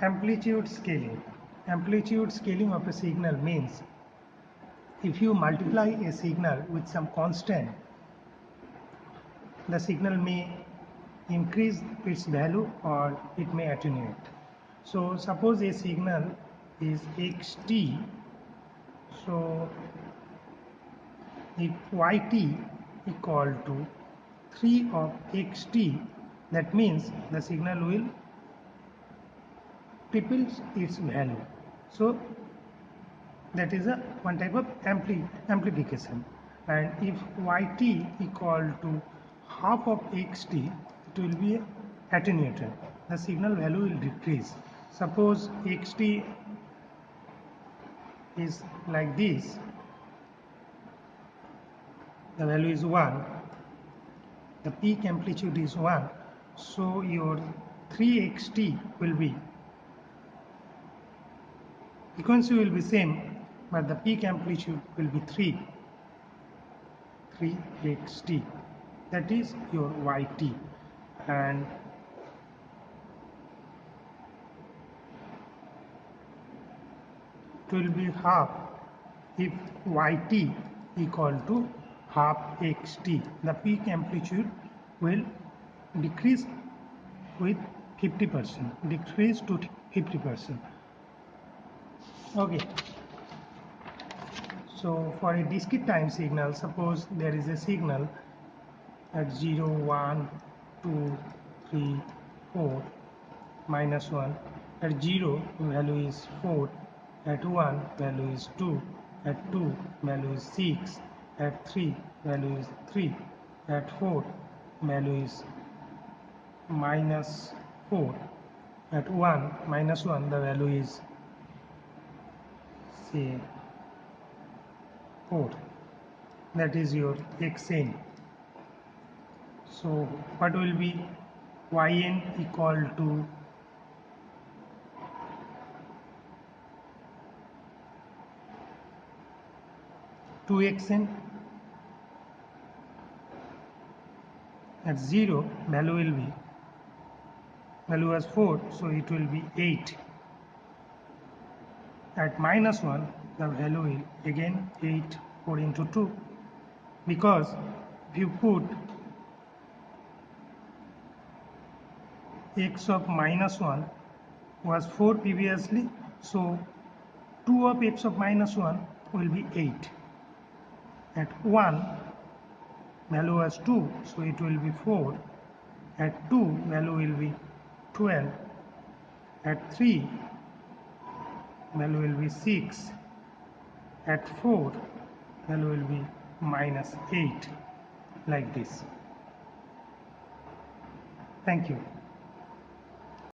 Amplitude scaling. Amplitude scaling of a signal means if you multiply a signal with some constant, the signal may increase its value or it may attenuate. So suppose a signal is xt, so if yt equal to 3 of xt, that means the signal will triple its value. So that is one type of amplification. And if yt equal to half of xt, it will be attenuated. The signal value will decrease. Suppose xt is like this, the value is 1, the peak amplitude is 1, so your 3xt will be, frequency will be same, but the peak amplitude will be 3xt, that is your yt. And it will be half if yt equal to half xt. The peak amplitude will decrease with 50%, decrease to 50%. Okay. So for a discrete time signal, suppose there is a signal at 0, 1, 2, 3, 4, minus 1. At 0, value is 4. At 1, value is 2. At 2, value is 6. At 3, value is 3. At 4, value is minus 4. At 1, minus 1, the value is, say, 4. That is your xn. So what will be yn equal to 2xn. At 0, value was 4, so it will be 8. At minus 1, the value will again 8, 4 into 2, because if you put x of minus 1 was 4 previously, so 2 of x of minus 1 will be 8. At 1, value was 2, so it will be 4. At 2, value will be 12. At 3, value will be 6. At 4, value will be minus 8, like this. Thank you.